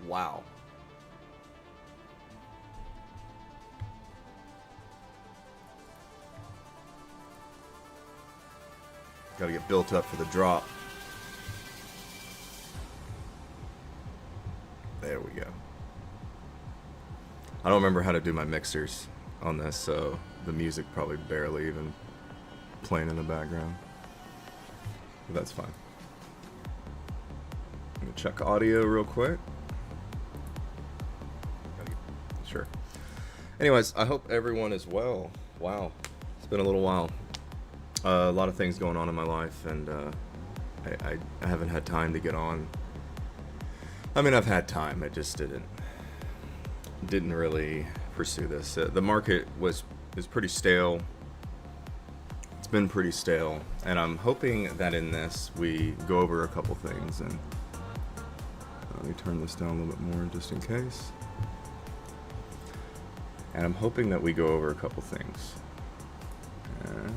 Wow. Gotta get built up for the drop. There we go. I don't remember how to do my mixers on this, so the music probably barely even playing in the background. But that's fine. Let me check audio real quick. Sure. Anyways, I hope everyone is well. Wow. It's been a little while. A lot of things going on in my life, and I haven't had time to get on. I mean, I've had time. I just didn't really pursue this. The market is pretty stale. It's been pretty stale, and I'm hoping that in this we go over a couple things. And let me turn this down a little bit more just in case. And I'm hoping that we go over a couple things. And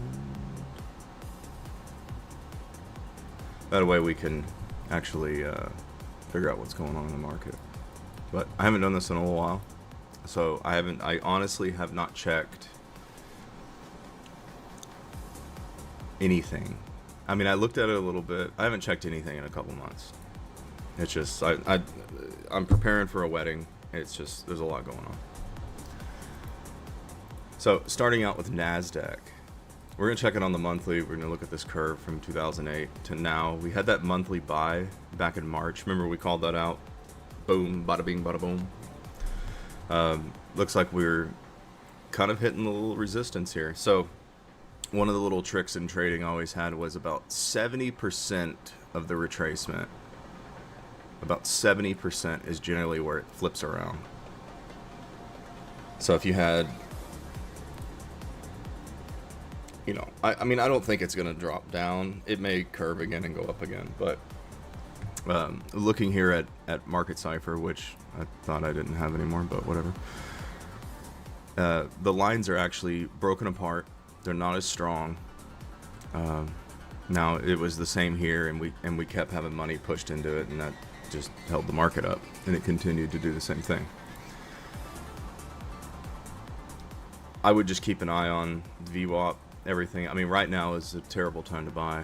that way we can actually figure out what's going on in the market. But I haven't done this in a little while, so I honestly have not checked anything. I mean, I looked at it a little bit. I haven't checked anything in a couple months. It's just I'm preparing for a wedding. It's just there's a lot going on. So starting out with NASDAQ, we're gonna check it on the monthly. We're gonna look at this curve from 2008 to now. We had that monthly buy back in March. Remember we called that out? Boom, bada bing, bada boom. Looks like we're kind of hitting the little resistance here. So one of the little tricks in trading I always had was about 70% of the retracement. About 70% is generally where it flips around. So if you had, you know, I mean, I don't think it's going to drop down. It may curve again and go up again. But looking here at Market Cipher, which I thought I didn't have anymore, but whatever. The lines are actually broken apart. They're not as strong. Now it was the same here, and we kept having money pushed into it, and that just held the market up, and it continued to do the same thing. I would just keep an eye on VWAP, everything. I mean, right now is a terrible time to buy.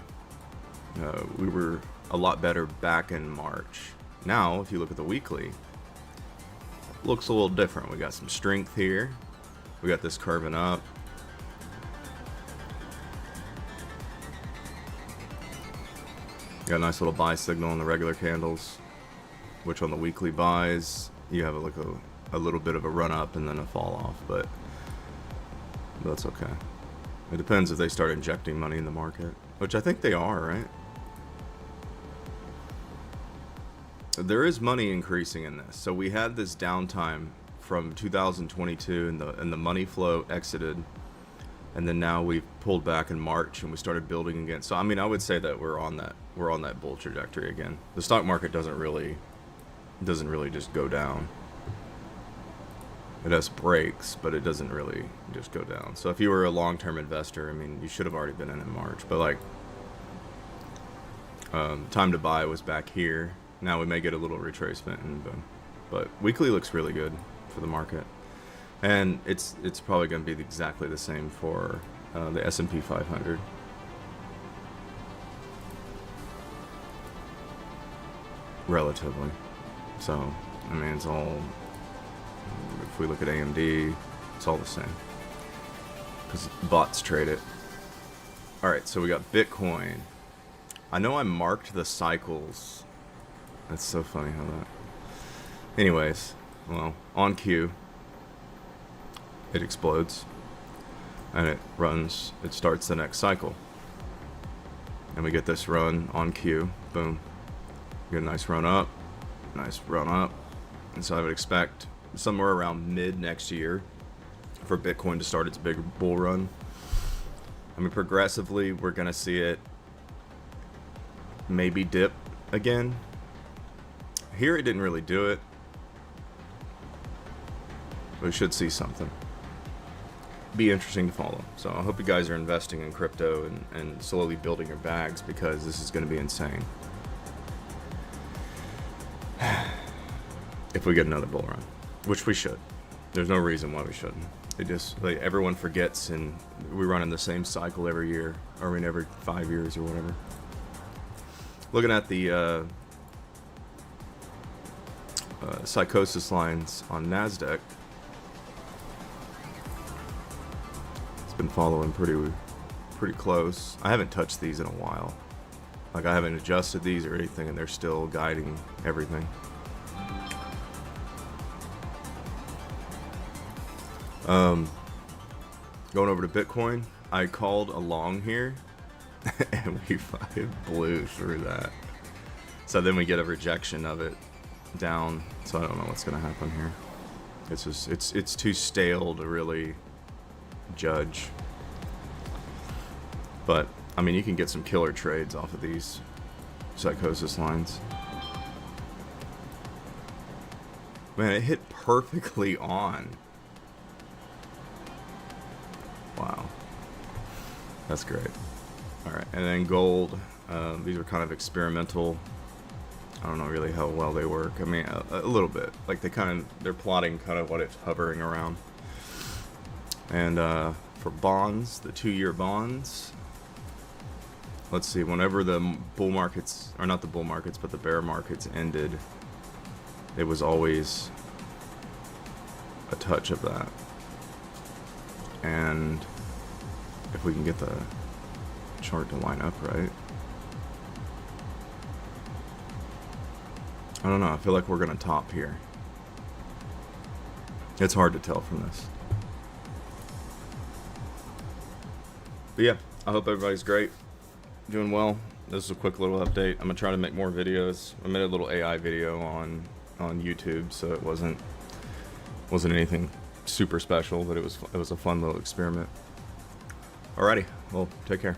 We were a lot better back in March. Now, if you look at the weekly, it looks a little different. We got some strength here. We got this curving up. Got a nice little buy signal on the regular candles, which on the weekly buys, you have like a little bit of a run up and then a fall off, but that's okay. It depends if they start injecting money in the market, which I think they are, right? There is money increasing in this. So we had this downtime from 2022 and the money flow exited, and then now we've pulled back in March and we started building again. So I mean, I would say that we're on that bull trajectory again. The stock market doesn't really just go down. It has breaks, but it doesn't really just go down. So if you were a long-term investor, I mean, you should have already been in March. But like, time to buy was back here. Now we may get a little retracement, and but weekly looks really good for the market, and it's probably going to be exactly the same for the S&P 500. Relatively. So I mean, it's all. If we look at AMD, it's all the same because bots trade it. All right, so we got Bitcoin. I know I marked the cycles. That's so funny how that. Anyways, well, on cue, it explodes and it runs. It starts the next cycle, and we get this run on cue. Boom, get a nice run up, and so I would expect somewhere around mid next year for Bitcoin to start its big bull run. I mean, progressively, we're going to see it maybe dip again. Here, it didn't really do it. We should see something. Be interesting to follow. So I hope you guys are investing in crypto and slowly building your bags, because this is going to be insane. if we get another bull run, which we should. There's no reason why we shouldn't. It just, like, everyone forgets, and we run in the same cycle every year, or I mean every 5 years or whatever. Looking at the psychosis lines on NASDAQ, it's been following pretty close. I haven't touched these in a while. Like, I haven't adjusted these or anything, and they're still guiding everything. Going over to Bitcoin, I called a long here, and we fucking blew through that. So then we get a rejection of it down. So I don't know what's gonna happen here. It's just it's too stale to really judge. But I mean, you can get some killer trades off of these psychosis lines. Man, it hit perfectly on. Wow, that's great. All right, and then gold. These are kind of experimental. I don't know really how well they work. I mean, a little bit. Like they're plotting kind of what it's hovering around. And for bonds, the 2-year bonds. Let's see. Whenever the bull markets, or not the bull markets, but the bear markets ended, it was always a touch of that. And if we can get the chart to line up right, I don't know, I feel like we're gonna top here. It's hard to tell from this. But yeah, I hope everybody's great, doing well. This is a quick little update. I'm gonna try to make more videos. I made a little AI video on YouTube, so it wasn't anything super special, but it was a fun little experiment. Alrighty, well, take care.